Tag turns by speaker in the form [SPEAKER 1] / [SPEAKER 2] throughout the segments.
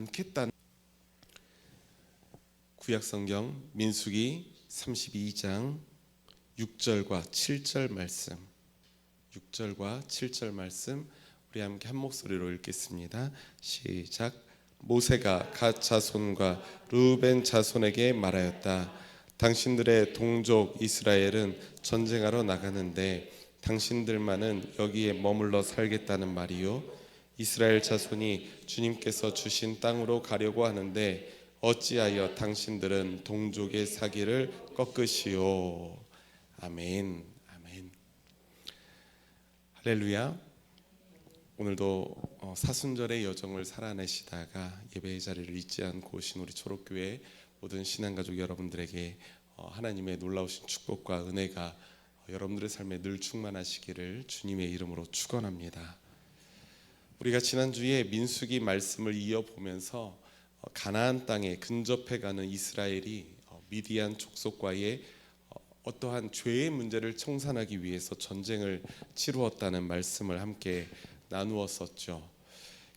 [SPEAKER 1] 않겠다는 구약성경 민수기 32장 6절과 7절 말씀 6절과 7절 말씀 우리 함께 한 목소리로 읽겠습니다. 시작. 모세가 갓 자손과 르우벤 자손에게 말하였다. 당신들의 동족 이스라엘은 전쟁하러 나가는데 당신들만은 여기에 머물러 살겠다는 말이요. 이스라엘 자손이 주님께서 주신 땅으로 가려고 하는데 어찌하여 당신들은 동족의 사기를 꺾으시오. 아멘. 아멘. 할렐루야. 오늘도 사순절의 여정을 살아내시다가 예배의 자리를 잊지 않고 오신 우리 초록교회 모든 신앙가족 여러분들에게 하나님의 놀라우신 축복과 은혜가 여러분들의 삶에 늘 충만하시기를 주님의 이름으로 축원합니다. 우리가 지난주에 민수기 말씀을 이어보면서 가나안 땅에 근접해가는 이스라엘이 미디안 족속과의 어떠한 죄의 문제를 청산하기 위해서 전쟁을 치루었다는 말씀을 함께 나누었었죠.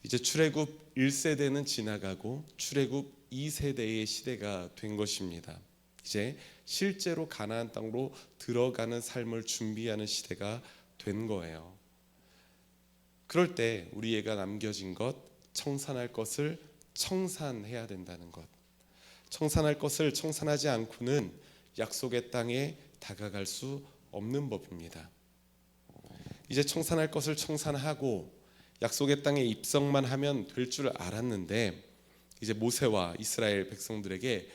[SPEAKER 1] 이제 출애굽 1세대는 지나가고 출애굽 2세대의 시대가 된 것입니다. 이제 실제로 가나안 땅으로 들어가는 삶을 준비하는 시대가 된 거예요. 그럴 때 우리에게 남겨진 것, 청산할 것을 청산해야 된다는 것. 청산할 것을 청산하지 않고는 약속의 땅에 다가갈 수 없는 법입니다. 이제 청산할 것을 청산하고 약속의 땅에 입성만 하면 될 줄 알았는데 이제 모세와 이스라엘 백성들에게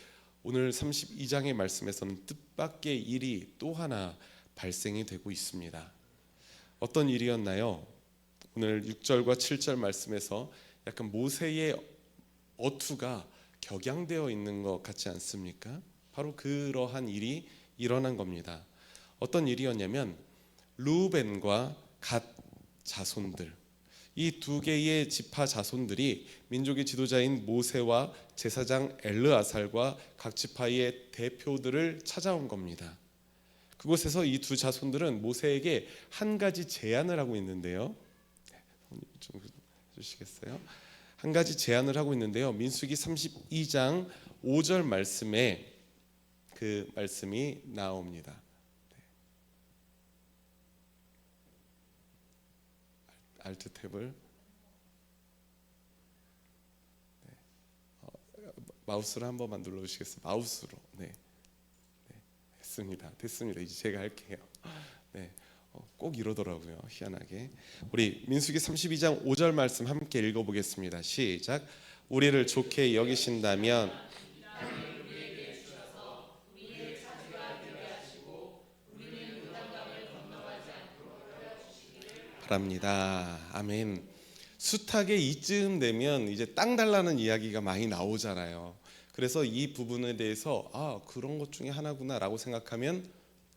[SPEAKER 1] 오늘 32장의 말씀에서는 뜻밖의 일이 또 하나 발생이 되고 있습니다. 어떤 일이었나요? 오늘 6절과 7절 말씀에서 약간 모세의 어투가 격양되어 있는 것 같지 않습니까? 바로 그러한 일이 일어난 겁니다. 어떤 일이었냐면 르우벤과 갓 자손들, 이 두 개의 지파 자손들이 민족의 지도자인 모세와 제사장 엘르아살과 각 지파의 대표들을 찾아온 겁니다. 그곳에서 이 두 자손들은 모세에게 한 가지 제안을 하고 있는데요. 좀 해주시겠어요? 한 가지 제안을 하고 있는데요. 민수기 32장 5절 말씀에 그 말씀이 나옵니다. 알트 탭을 마우스로 한 번만 눌러주시겠어요? 마우스로. 네, 됐습니다. 이제 제가 할게요. 네, 꼭 이러더라고요. 희한하게. 우리 민수기 32장 5절 말씀 함께 읽어보겠습니다. 시작. 우리를 좋게 여기신다면 바랍니다. 아멘. 숱하게 이쯤 되면 이제 땅 달라는 이야기가 많이 나오잖아요. 그래서 이 부분에 대해서 그런 것 중에 하나구나라고 생각하면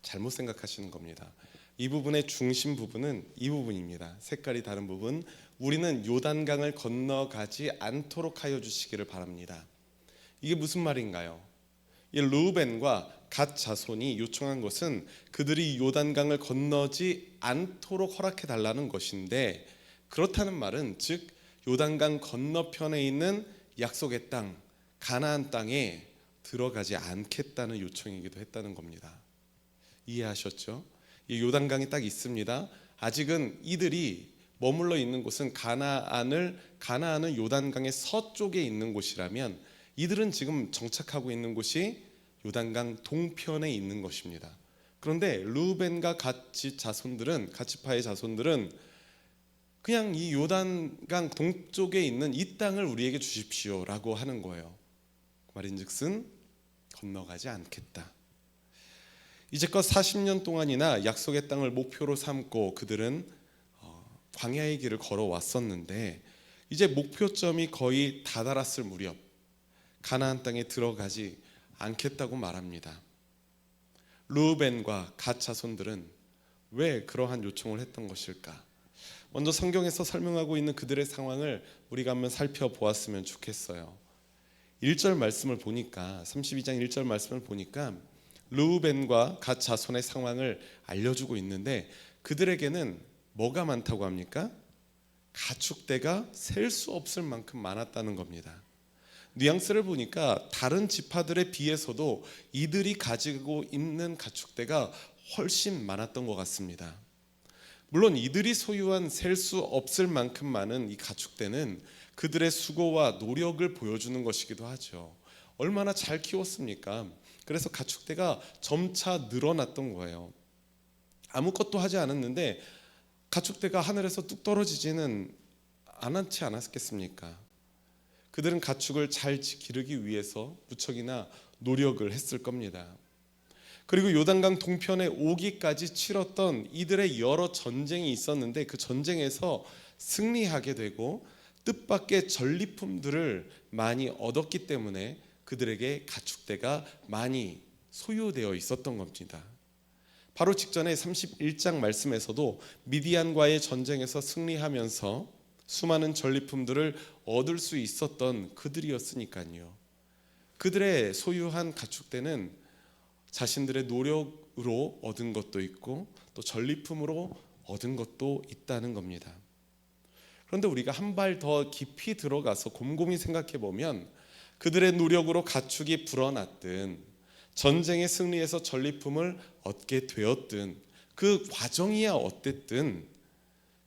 [SPEAKER 1] 잘못 생각하시는 겁니다. 이 부분의 중심 부분은 이 부분입니다. 색깔이 다른 부분. 우리는 요단강을 건너가지 않도록 하여 주시기를 바랍니다. 이게 무슨 말인가요? 이 르우벤과 갓 자손이 요청한 것은 그들이 요단강을 건너지 않도록 허락해 달라는 것인데, 그렇다는 말은 즉 요단강 건너편에 있는 약속의 땅 가나안 땅에 들어가지 않겠다는 요청이기도 했다는 겁니다. 이해하셨죠? 이 요단강이 딱 있습니다. 아직은 이들이 머물러 있는 곳은 가나안은 요단강의 서쪽에 있는 곳이라면 이들은 지금 정착하고 있는 곳이 요단강 동편에 있는 것입니다. 그런데 르우벤과 갓 지파의 자손들은 그냥 이 요단강 동쪽에 있는 이 땅을 우리에게 주십시오라고 하는 거예요. 말인즉슨 건너가지 않겠다. 이제껏 40년 동안이나 약속의 땅을 목표로 삼고 그들은 광야의 길을 걸어왔었는데 이제 목표점이 거의 다다랐을 무렵 가나안 땅에 들어가지 않겠다고 말합니다. 르우벤과 갓 자손들은 왜 그러한 요청을 했던 것일까? 먼저 성경에서 설명하고 있는 그들의 상황을 우리가 한번 살펴보았으면 좋겠어요. 1절 말씀을 보니까 32장 1절 말씀을 보니까 르우벤과 갓 자손의 상황을 알려주고 있는데 그들에게는 뭐가 많다고 합니까? 가축대가 셀 수 없을 만큼 많았다는 겁니다. 뉘앙스를 보니까 다른 지파들에 비해서도 이들이 가지고 있는 가축대가 훨씬 많았던 것 같습니다. 물론 이들이 소유한 셀 수 없을 만큼 많은 이 가축대는 그들의 수고와 노력을 보여주는 것이기도 하죠. 얼마나 잘 키웠습니까? 그래서 가축대가 점차 늘어났던 거예요. 아무것도 하지 않았는데 가축대가 하늘에서 뚝 떨어지지는 않지 않았겠습니까? 그들은 가축을 잘 기르기 위해서 무척이나 노력을 했을 겁니다. 그리고 요단강 동편에 오기까지 치렀던 이들의 여러 전쟁이 있었는데 그 전쟁에서 승리하게 되고 뜻밖의 전리품들을 많이 얻었기 때문에 그들에게 가축대가 많이 소유되어 있었던 겁니다. 바로 직전에 31장 말씀에서도 미디안과의 전쟁에서 승리하면서 수많은 전리품들을 얻을 수 있었던 그들이었으니까요. 그들의 소유한 가축대는 자신들의 노력으로 얻은 것도 있고 또 전리품으로 얻은 것도 있다는 겁니다. 그런데 우리가 한 발 더 깊이 들어가서 곰곰이 생각해 보면 그들의 노력으로 가축이 불어났든 전쟁에 승리해서 전리품을 얻게 되었든 그 과정이야 어땠든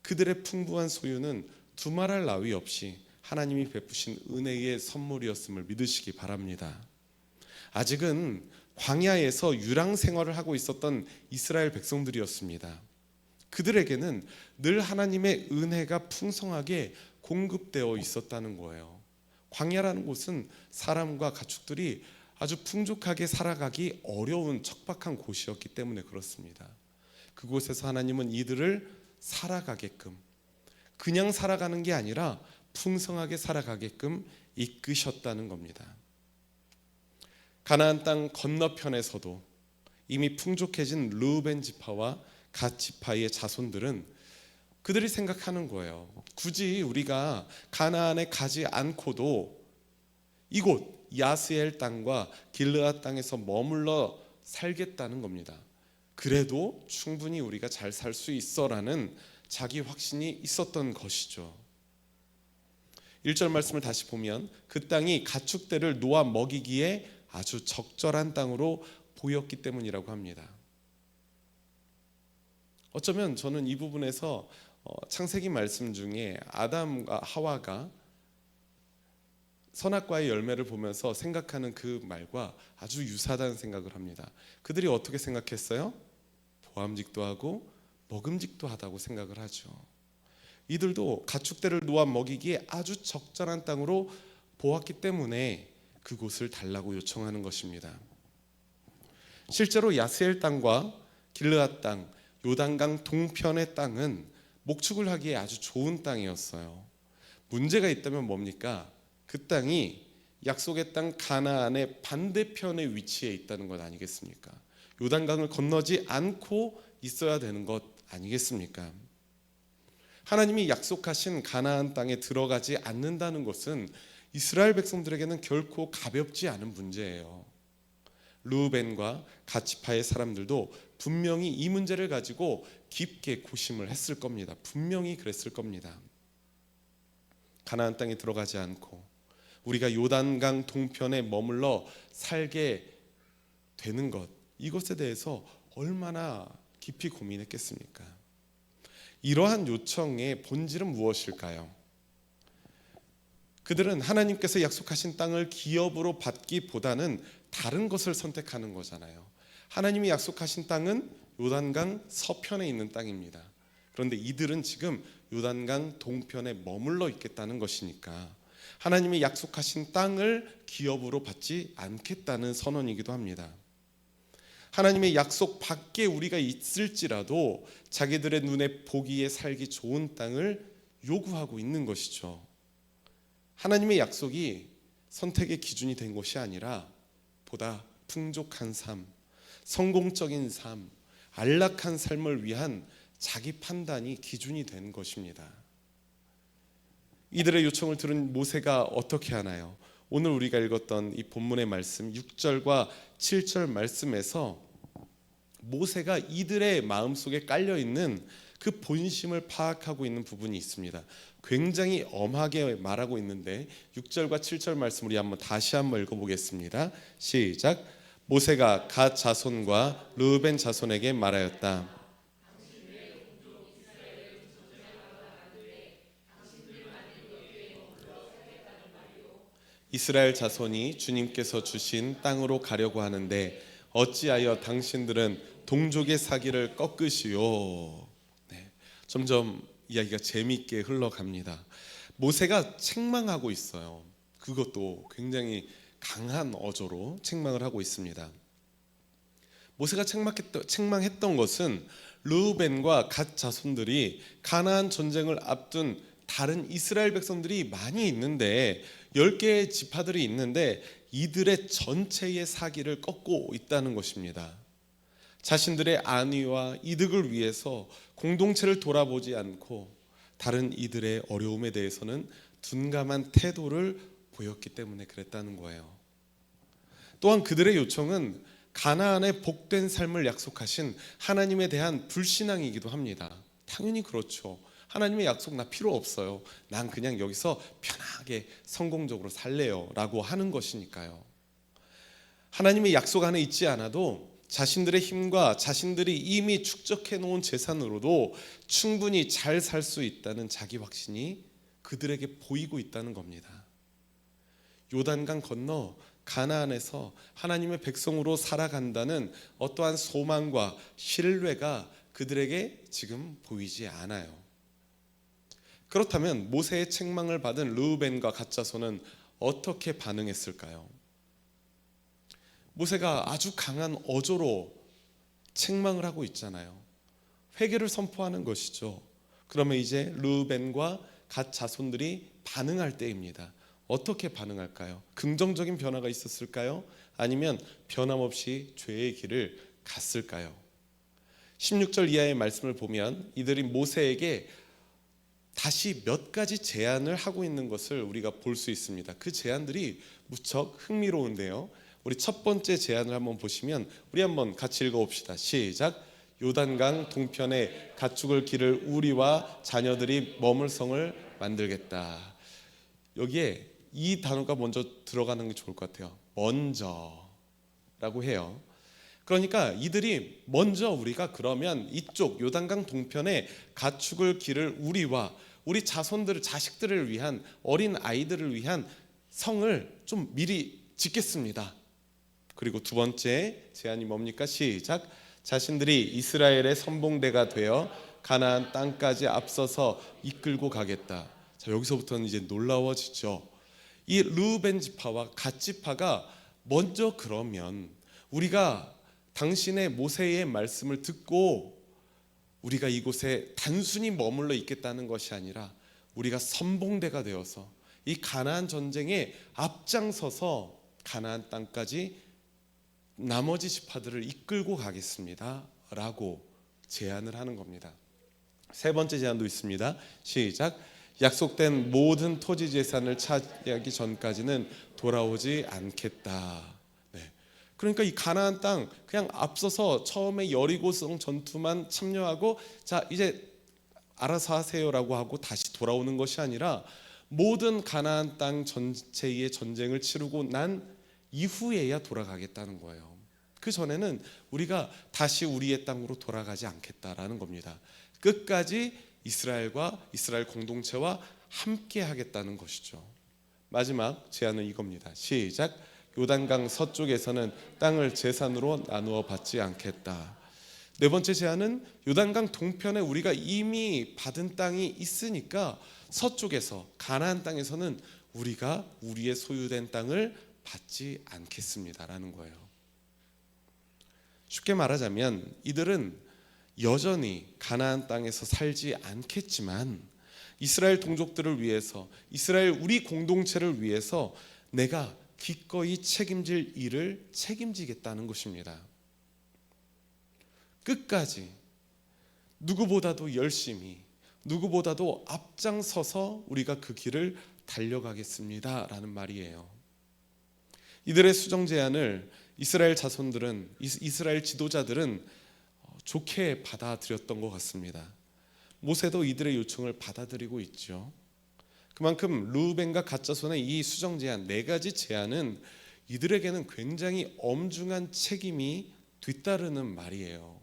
[SPEAKER 1] 그들의 풍부한 소유는 두말할 나위 없이 하나님이 베푸신 은혜의 선물이었음을 믿으시기 바랍니다. 아직은 광야에서 유랑 생활을 하고 있었던 이스라엘 백성들이었습니다. 그들에게는 늘 하나님의 은혜가 풍성하게 공급되어 있었다는 거예요. 광야라는 곳은 사람과 가축들이 아주 풍족하게 살아가기 어려운 척박한 곳이었기 때문에 그렇습니다. 그곳에서 하나님은 이들을 살아가게끔, 그냥 살아가는 게 아니라 풍성하게 살아가게끔 이끄셨다는 겁니다. 가나안 땅 건너편에서도 이미 풍족해진 르우벤 지파와 갓 지파의 자손들은 그들이 생각하는 거예요. 굳이 우리가 가나안에 가지 않고도 이곳 야스엘 땅과 길르앗 땅에서 머물러 살겠다는 겁니다. 그래도 충분히 우리가 잘 살 수 있어라는 자기 확신이 있었던 것이죠. 1절 말씀을 다시 보면 그 땅이 가축대를 놓아 먹이기에 아주 적절한 땅으로 보였기 때문이라고 합니다. 어쩌면 저는 이 부분에서 창세기 말씀 중에 아담과 하와가 선악과의 열매를 보면서 생각하는 그 말과 아주 유사하다는 생각을 합니다. 그들이 어떻게 생각했어요? 보암직도 하고 먹음직도 하다고 생각을 하죠. 이들도 가축대를 놓아 먹이기에 아주 적절한 땅으로 보았기 때문에 그곳을 달라고 요청하는 것입니다. 실제로 야스엘 땅과 길르앗 땅, 요단강 동편의 땅은 목축을 하기에 아주 좋은 땅이었어요. 문제가 있다면 뭡니까? 그 땅이 약속의 땅 가나안의 반대편에 위치해 있다는 것 아니겠습니까? 요단강을 건너지 않고 있어야 되는 것 아니겠습니까? 하나님이 약속하신 가나안 땅에 들어가지 않는다는 것은 이스라엘 백성들에게는 결코 가볍지 않은 문제예요. 르우벤과 갓 지파의 사람들도 분명히 이 문제를 가지고 깊게 고심을 했을 겁니다. 분명히 그랬을 겁니다. 가나안 땅에 들어가지 않고 우리가 요단강 동편에 머물러 살게 되는 것, 이것에 대해서 얼마나 깊이 고민했겠습니까? 이러한 요청의 본질은 무엇일까요? 그들은 하나님께서 약속하신 땅을 기업으로 받기보다는 다른 것을 선택하는 거잖아요. 하나님이 약속하신 땅은 요단강 서편에 있는 땅입니다. 그런데 이들은 지금 요단강 동편에 머물러 있겠다는 것이니까 하나님이 약속하신 땅을 기업으로 받지 않겠다는 선언이기도 합니다. 하나님의 약속 밖에 우리가 있을지라도 자기들의 눈에 보기에 살기 좋은 땅을 요구하고 있는 것이죠. 하나님의 약속이 선택의 기준이 된 것이 아니라 보다 풍족한 삶, 성공적인 삶, 안락한 삶을 위한 자기 판단이 기준이 된 것입니다. 이들의 요청을 들은 모세가 어떻게 하나요? 오늘 우리가 읽었던 이 본문의 말씀 6절과 7절 말씀에서 모세가 이들의 마음속에 깔려있는 그 본심을 파악하고 있는 부분이 있습니다. 굉장히 엄하게 말하고 있는데 6절과 7절 말씀 우리 다시 한번 읽어보겠습니다. 시작. 모세가 갓 자손과 르우벤 자손에게 말하였다. 이스라엘 자손이 주님께서 주신 땅으로 가려고 하는데 어찌하여 당신들은 동족의 사기를 꺾으시오. 네, 점점 이야기가 재미있게 흘러갑니다. 모세가 책망하고 있어요. 그것도 굉장히 강한 어조로 책망을 하고 있습니다. 모세가 책망했던 것은 르우벤과 갓 자손들이 가나안 전쟁을 앞둔 다른 이스라엘 백성들이 많이 있는데 10개의 지파들이 있는데 이들의 전체의 사기를 꺾고 있다는 것입니다. 자신들의 안위와 이득을 위해서 공동체를 돌아보지 않고 다른 이들의 어려움에 대해서는 둔감한 태도를 보였기 때문에 그랬다는 거예요. 또한 그들의 요청은 가나안의 복된 삶을 약속하신 하나님에 대한 불신앙이기도 합니다. 당연히 그렇죠. 하나님의 약속 나 필요 없어요. 난 그냥 여기서 편하게 성공적으로 살래요 라고 하는 것이니까요. 하나님의 약속 안에 있지 않아도 자신들의 힘과 자신들이 이미 축적해 놓은 재산으로도 충분히 잘 살 수 있다는 자기 확신이 그들에게 보이고 있다는 겁니다. 요단강 건너 가나안에서 하나님의 백성으로 살아간다는 어떠한 소망과 신뢰가 그들에게 지금 보이지 않아요. 그렇다면 모세의 책망을 받은 르우벤과 갓 자손은 어떻게 반응했을까요? 모세가 아주 강한 어조로 책망을 하고 있잖아요. 회개를 선포하는 것이죠. 그러면 이제 르우벤과 갓 자손들이 반응할 때입니다. 어떻게 반응할까요? 긍정적인 변화가 있었을까요? 아니면 변함없이 죄의 길을 갔을까요? 16절 이하의 말씀을 보면 이들이 모세에게 다시 몇 가지 제안을 하고 있는 것을 우리가 볼 수 있습니다. 그 제안들이 무척 흥미로운데요. 우리 첫 번째 제안을 한번 보시면 우리 한번 같이 읽어봅시다. 시작. 요단강 동편에 가축을 기를 우리와 자녀들이 머물 성을 만들겠다. 여기에 이 단어가 먼저 들어가는 게 좋을 것 같아요. 먼저라고 해요. 그러니까 이들이 먼저 우리가 그러면 이쪽 요단강 동편에 가축을 기를 우리와 우리 자손들, 자식들을 위한 어린 아이들을 위한 성을 좀 미리 짓겠습니다. 그리고 두 번째 제안이 뭡니까? 시작. 자신들이 이스라엘의 선봉대가 되어 가나안 땅까지 앞서서 이끌고 가겠다. 자, 여기서부터는 이제 놀라워지죠. 이 르우벤 지파와 갓 지파가 먼저 그러면 우리가 당신의 모세의 말씀을 듣고 우리가 이곳에 단순히 머물러 있겠다는 것이 아니라 우리가 선봉대가 되어서 이 가나안 전쟁에 앞장서서 가나안 땅까지 나머지 지파들을 이끌고 가겠습니다 라고 제안을 하는 겁니다. 세 번째 제안도 있습니다. 시작. 약속된 모든 토지 재산을 차지하기 전까지는 돌아오지 않겠다. 그러니까 이 가나안 땅 그냥 앞서서 처음에 여리고성 전투만 참여하고 자 이제 알아서 하세요라고 하고 다시 돌아오는 것이 아니라 모든 가나안 땅 전체의 전쟁을 치르고 난 이후에야 돌아가겠다는 거예요. 그 전에는 우리가 다시 우리의 땅으로 돌아가지 않겠다라는 겁니다. 끝까지 이스라엘과 이스라엘 공동체와 함께 하겠다는 것이죠. 마지막 제안은 이겁니다. 시작. 요단강 서쪽에서는 땅을 재산으로 나누어 받지 않겠다. 네 번째 제안은 요단강 동편에 우리가 이미 받은 땅이 있으니까 서쪽에서 가나안 땅에서는 우리가 우리의 소유된 땅을 받지 않겠습니다라는 거예요. 쉽게 말하자면 이들은 여전히 가나안 땅에서 살지 않겠지만 이스라엘 동족들을 위해서 이스라엘 우리 공동체를 위해서 내가 기꺼이 책임질 일을 책임지겠다는 것입니다. 끝까지 누구보다도 열심히 누구보다도 앞장서서 우리가 그 길을 달려가겠습니다 라는 말이에요. 이들의 수정 제안을 이스라엘 자손들은 이스라엘 지도자들은 좋게 받아들였던 것 같습니다. 모세도 이들의 요청을 받아들이고 있죠. 그만큼 르우벤과 갓 자손의 이 수정 제한, 네 가지 제한은 이들에게는 굉장히 엄중한 책임이 뒤따르는 말이에요.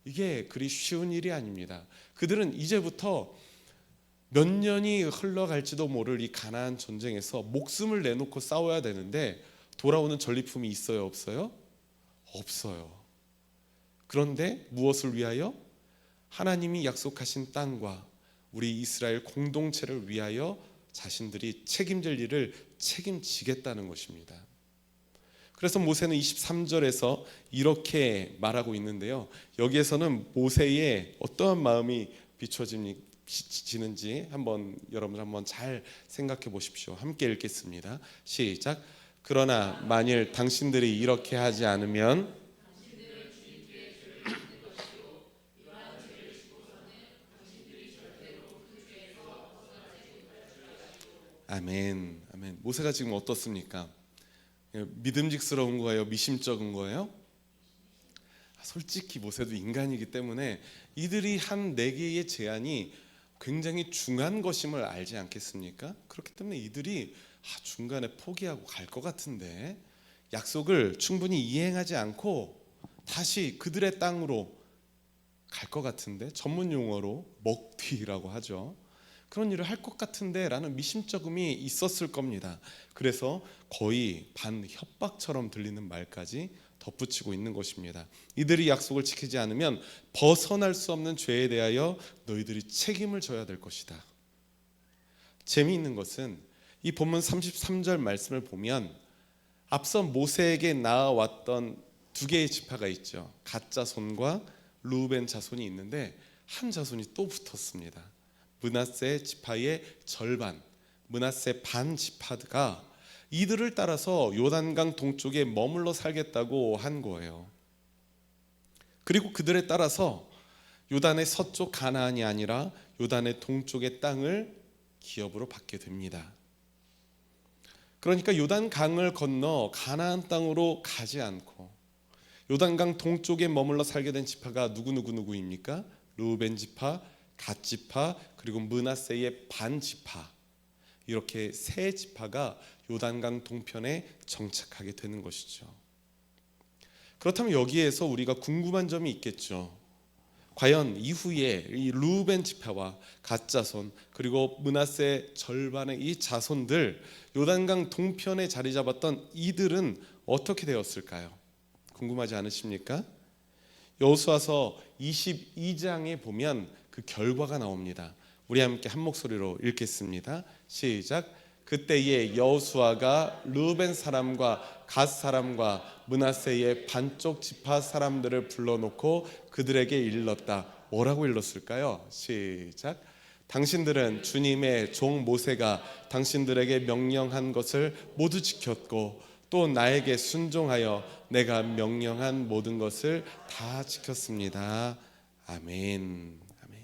[SPEAKER 1] 이게 그리 쉬운 일이 아닙니다. 그들은 이제부터 몇 년이 흘러갈지도 모를 이 가나안 전쟁에서 목숨을 내놓고 싸워야 되는데 돌아오는 전리품이 있어요, 없어요? 없어요. 그런데 무엇을 위하여? 하나님이 약속하신 땅과 우리 이스라엘 공동체를 위하여 자신들이 책임질 일을 책임지겠다는 것입니다. 그래서 모세는 23절에서 이렇게 말하고 있는데요, 여기에서는 모세의 어떠한 마음이 비춰지는지 여러분 한번 잘 생각해 보십시오. 함께 읽겠습니다. 시작. 그러나 만일 당신들이 이렇게 하지 않으면 아멘, 아멘. 모세가 지금 어떻습니까? 믿음직스러운 거예요? 미심쩍은 거예요? 솔직히 모세도 인간이기 때문에 이들이 한 네 개의 제안이 굉장히 중한 것임을 알지 않겠습니까? 그렇기 때문에 이들이 중간에 포기하고 갈 것 같은데 약속을 충분히 이행하지 않고 다시 그들의 땅으로 갈 것 같은데, 전문 용어로 먹튀라고 하죠. 그런 일을 할 것 같은데 라는 미심쩍음이 있었을 겁니다. 그래서 거의 반협박처럼 들리는 말까지 덧붙이고 있는 것입니다. 이들이 약속을 지키지 않으면 벗어날 수 없는 죄에 대하여 너희들이 책임을 져야 될 것이다. 재미있는 것은 이 본문 33절 말씀을 보면 앞서 모세에게 나아왔던 두 개의 지파가 있죠. 갓 자손과 르우벤 자손이 있는데 한 자손이 또 붙었습니다. 므낫세 지파의 절반, 므낫세 반 지파가 이들을 따라서 요단강 동쪽에 머물러 살겠다고 한 거예요. 그리고 그들에 따라서 요단의 서쪽 가나안이 아니라 요단의 동쪽의 땅을 기업으로 받게 됩니다. 그러니까 요단강을 건너 가나안 땅으로 가지 않고 요단강 동쪽에 머물러 살게 된 지파가 누구입니까? 르우벤 지파, 갓 지파, 그리고 므낫세의 반 지파, 이렇게 세 지파가 요단강 동편에 정착하게 되는 것이죠. 그렇다면 여기에서 우리가 궁금한 점이 있겠죠. 과연 이후에 이 르우벤 지파와 갓 자손 그리고 므낫세 절반의 이 자손들, 요단강 동편에 자리 잡았던 이들은 어떻게 되었을까요? 궁금하지 않으십니까? 여호수아서 22장에 보면 그 결과가 나옵니다. 우리 함께 한 목소리로 읽겠습니다. 시작. 그때에 여호수아가 르우벤 사람과 갓 사람과 므낫세의 반쪽 지파 사람들을 불러놓고 그들에게 일렀다. 뭐라고 일렀을까요? 시작. 당신들은 주님의 종 모세가 당신들에게 명령한 것을 모두 지켰고 또 나에게 순종하여 내가 명령한 모든 것을 다 지켰습니다. 아멘. 아멘.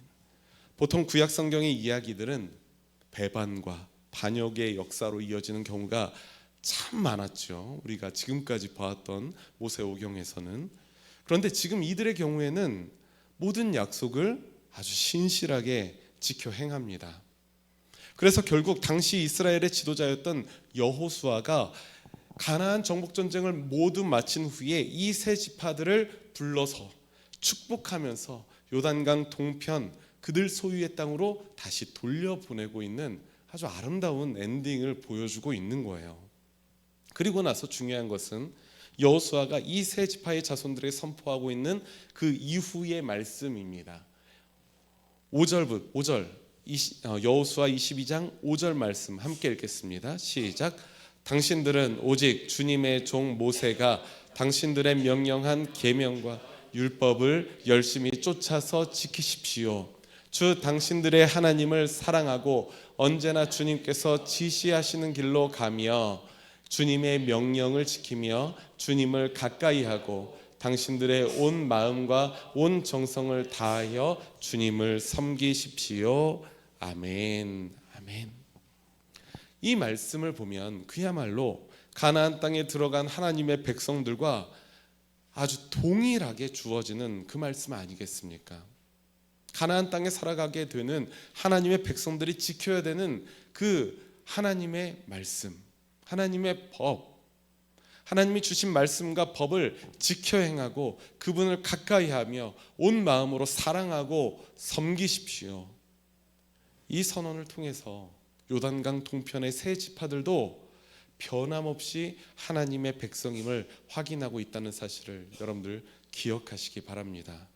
[SPEAKER 1] 보통 구약 성경의 이야기들은 배반과 반역의 역사로 이어지는 경우가 참 많았죠. 우리가 지금까지 봐왔던 모세오경에서는. 그런데 지금 이들의 경우에는 모든 약속을 아주 신실하게 지켜 행합니다. 그래서 결국 당시 이스라엘의 지도자였던 여호수아가 가나안 정복 전쟁을 모두 마친 후에 이 세 지파들을 불러서 축복하면서 요단강 동편 그들 소유의 땅으로 다시 돌려보내고 있는 아주 아름다운 엔딩을 보여주고 있는 거예요. 그리고 나서 중요한 것은 여호수아가 이 세 지파의 자손들에게 선포하고 있는 그 이후의 말씀입니다. 5절 여호수아 22장 5절 말씀 함께 읽겠습니다. 시작. 당신들은 오직 주님의 종 모세가 당신들의 명령한 계명과 율법을 열심히 쫓아서 지키십시오. 주 당신들의 하나님을 사랑하고 언제나 주님께서 지시하시는 길로 가며 주님의 명령을 지키며 주님을 가까이 하고 당신들의 온 마음과 온 정성을 다하여 주님을 섬기십시오. 아멘. 아멘. 이 말씀을 보면 그야말로 가나안 땅에 들어간 하나님의 백성들과 아주 동일하게 주어지는 그 말씀 아니겠습니까? 가나안 땅에 살아가게 되는 하나님의 백성들이 지켜야 되는 그 하나님의 말씀, 하나님의 법, 하나님이 주신 말씀과 법을 지켜 행하고 그분을 가까이 하며 온 마음으로 사랑하고 섬기십시오. 이 선언을 통해서 요단강 동편의 세 지파들도 변함없이 하나님의 백성임을 확인하고 있다는 사실을 여러분들 기억하시기 바랍니다.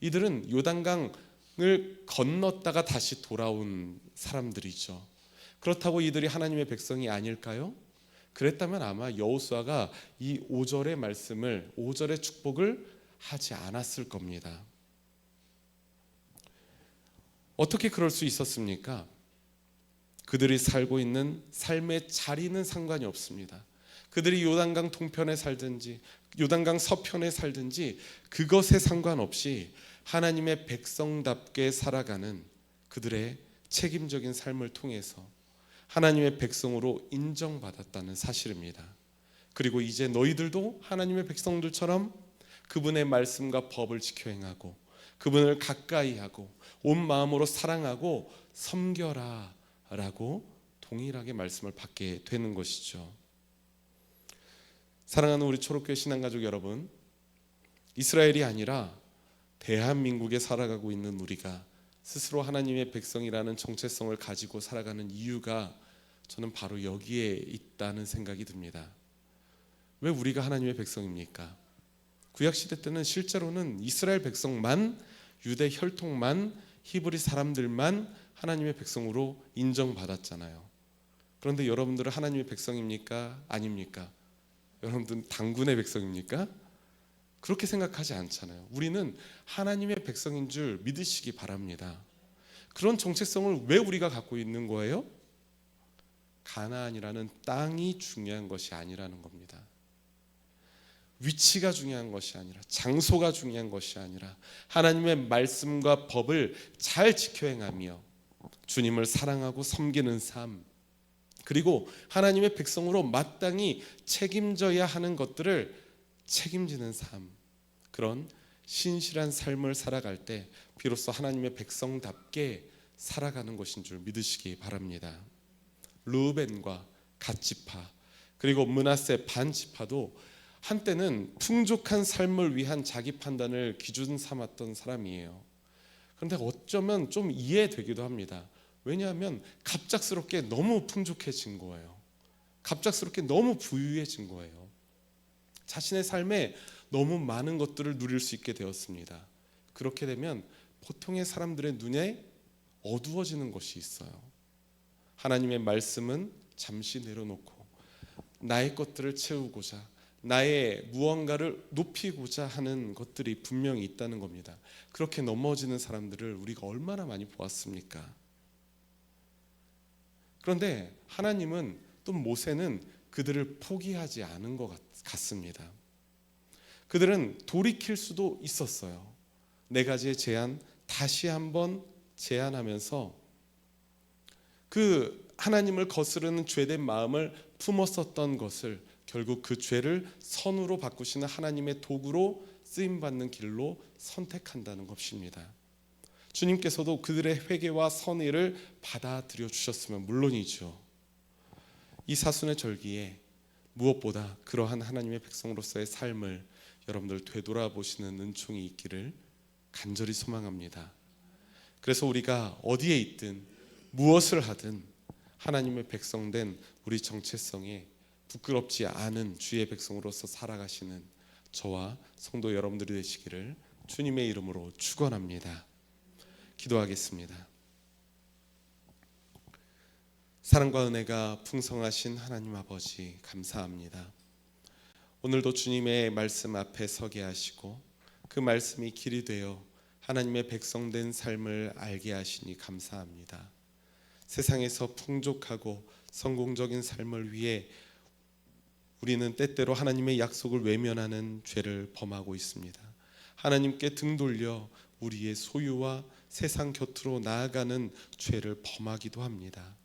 [SPEAKER 1] 이들은 요단강을 건넜다가 다시 돌아온 사람들이죠. 그렇다고 이들이 하나님의 백성이 아닐까요? 그랬다면 아마 여호수아가 이 5절의 말씀을, 5절의 축복을 하지 않았을 겁니다. 어떻게 그럴 수 있었습니까? 그들이 살고 있는 삶의 자리는 상관이 없습니다. 그들이 요단강 동편에 살든지 요단강 서편에 살든지 그것에 상관없이 하나님의 백성답게 살아가는 그들의 책임적인 삶을 통해서 하나님의 백성으로 인정받았다는 사실입니다. 그리고 이제 너희들도 하나님의 백성들처럼 그분의 말씀과 법을 지켜 행하고 그분을 가까이 하고 온 마음으로 사랑하고 섬겨라 라고 동일하게 말씀을 받게 되는 것이죠. 사랑하는 우리 초록교회 신앙가족 여러분, 이스라엘이 아니라 대한민국에 살아가고 있는 우리가 스스로 하나님의 백성이라는 정체성을 가지고 살아가는 이유가 저는 바로 여기에 있다는 생각이 듭니다. 왜 우리가 하나님의 백성입니까? 구약시대 때는 실제로는 이스라엘 백성만, 유대 혈통만, 히브리 사람들만 하나님의 백성으로 인정받았잖아요. 그런데 여러분들은 하나님의 백성입니까? 아닙니까? 여러분들은 당군의 백성입니까? 그렇게 생각하지 않잖아요. 우리는 하나님의 백성인 줄 믿으시기 바랍니다. 그런 정체성을 왜 우리가 갖고 있는 거예요? 가나안이라는 땅이 중요한 것이 아니라는 겁니다. 위치가 중요한 것이 아니라, 장소가 중요한 것이 아니라 하나님의 말씀과 법을 잘 지켜 행하며 주님을 사랑하고 섬기는 삶, 그리고 하나님의 백성으로 마땅히 책임져야 하는 것들을 책임지는 삶, 그런 신실한 삶을 살아갈 때 비로소 하나님의 백성답게 살아가는 것인 줄 믿으시기 바랍니다. 르우벤과 갓지파 그리고 므낫세 반지파도 한때는 풍족한 삶을 위한 자기 판단을 기준 삼았던 사람이에요. 그런데 어쩌면 좀 이해되기도 합니다. 왜냐하면 갑작스럽게 너무 풍족해진 거예요. 갑작스럽게 너무 부유해진 거예요. 자신의 삶에 너무 많은 것들을 누릴 수 있게 되었습니다. 그렇게 되면 보통의 사람들의 눈에 어두워지는 것이 있어요. 하나님의 말씀은 잠시 내려놓고 나의 것들을 채우고자, 나의 무언가를 높이고자 하는 것들이 분명히 있다는 겁니다. 그렇게 넘어지는 사람들을 우리가 얼마나 많이 보았습니까? 그런데 하나님은, 또 모세는 그들을 포기하지 않은 것 같습니다. 그들은 돌이킬 수도 있었어요. 네 가지의 제안 다시 한번 제안하면서 그 하나님을 거스르는 죄된 마음을 품었었던 것을 결국 그 죄를 선으로 바꾸시는 하나님의 도구로 쓰임받는 길로 선택한다는 것입니다. 주님께서도 그들의 회개와 선의를 받아들여 주셨으면 물론이죠. 이 사순의 절기에 무엇보다 그러한 하나님의 백성으로서의 삶을 여러분들 되돌아보시는 은총이 있기를 간절히 소망합니다. 그래서 우리가 어디에 있든 무엇을 하든 하나님의 백성된 우리 정체성에 부끄럽지 않은 주의 백성으로서 살아가시는 저와 성도 여러분들이 되시기를 주님의 이름으로 축원합니다. 기도하겠습니다. 사랑과 은혜가 풍성하신 하나님 아버지, 감사합니다. 오늘도 주님의 말씀 앞에 서게 하시고 그 말씀이 길이 되어 하나님의 백성된 삶을 알게 하시니 감사합니다. 세상에서 풍족하고 성공적인 삶을 위해 우리는 때때로 하나님의 약속을 외면하는 죄를 범하고 있습니다. 하나님께 등 돌려 우리의 소유와 세상 곁으로 나아가는 죄를 범하기도 합니다.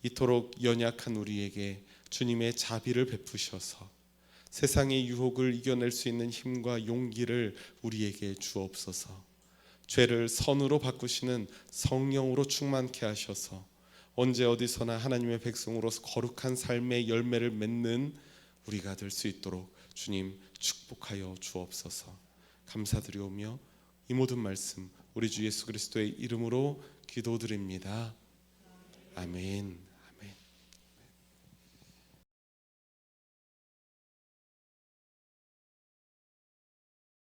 [SPEAKER 1] 이토록 연약한 우리에게 주님의 자비를 베푸셔서 세상의 유혹을 이겨낼 수 있는 힘과 용기를 우리에게 주옵소서. 죄를 선으로 바꾸시는 성령으로 충만케 하셔서 언제 어디서나 하나님의 백성으로서 거룩한 삶의 열매를 맺는 우리가 될 수 있도록 주님 축복하여 주옵소서. 감사드리오며 이 모든 말씀 우리 주 예수 그리스도의 이름으로 기도드립니다. 아멘.